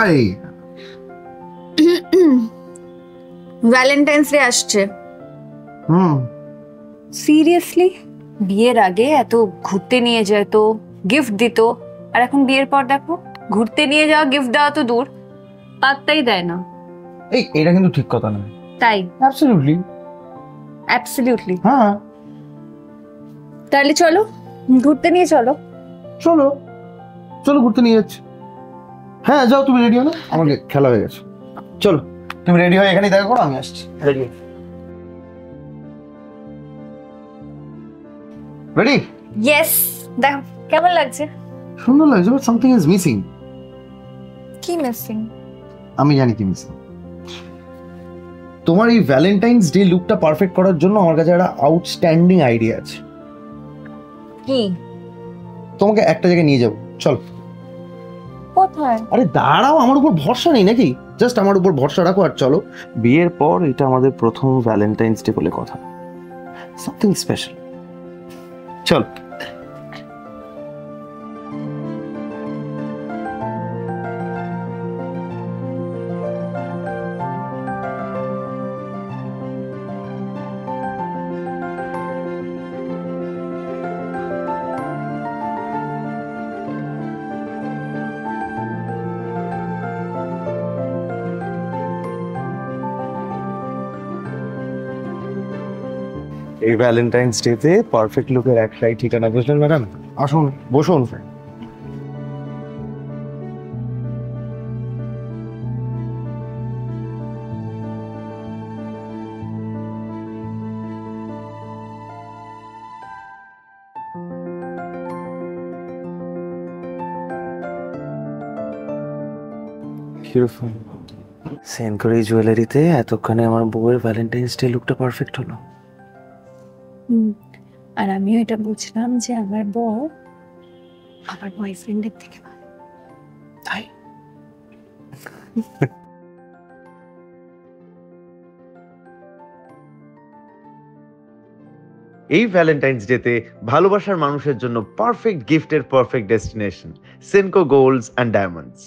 I Valentine's day আসছে। Seriously বিয়ের আগে এত ঘুরতে নিয়ে যেত, গিফট দিত, আর এখন বিয়ের পর দেখো ঘুরতে নিয়ে যাওয়া, গিফট দেওয়া তো দূর, পাত্তাই দেয় না। এটা কিন্তু ঠিক কথা নয়। তাই? অ্যাবসলিউটলি। অ্যাবসলিউটলি। হ্যাঁ, তাহলে চলো ঘুরতে নিয়ে চলো। চলো চলো ঘুরতে নিয়ে যাচ্ছি। হ্যাঁ যাও, তুমি রেডি হও না, আমাকে খেলা হয়ে গেছে। চলো তুমি রেডি হয়ে এখানেই দেখা করো, আমি আসছি। Ready ready? ইয়েস। দেখো কেমন লাগছে? সুন্দর লাগছে, বাট সামথিং ইজ মিসিং। কি মিসিং? আমি জানি কি মিসিং। তোমার এই ভ্যালেন্টাইন্স ডে লুকটা পারফেক্ট করার জন্য আমার কাছে একটা আউটস্ট্যান্ডিং আইডিয়া আছে। কি? তোমাকে একটা জায়গায় নিয়ে যাবো, চল। কোথায়? আরে দাঁড়াও, আমার উপর ভরসা নেই নাকি? জাস্ট আমার উপর ভরসা রাখো আর চলো। বিয়ের পর এটা আমাদের প্রথম ভ্যালেন্টাইন্স ডে বলে কথা, সামথিং স্পেশাল। চল। এই ভ্যালেন্টাইন্স ডেতে পারফেক্ট লুকের একটাই ঠিকানা, বুঝলেন ম্যাডাম? আসুন বসুন। সেনকরি জুয়েলারিতে এতক্ষণে আমার বউয়ের ভ্যালেন্টাইন্স ডে লুকটা পারফেক্ট হলো। আর আমিও এটা বুঝলাম যে আমার বউ আমার বয়ফ্রেন্ডের থেকে ভালো। তাই? এই ভ্যালেন্টাইন্স ডেতে ভালোবাসার মানুষের জন্য পারফেক্ট গিফটের perfect destination, Senco গোল্ডস and diamonds.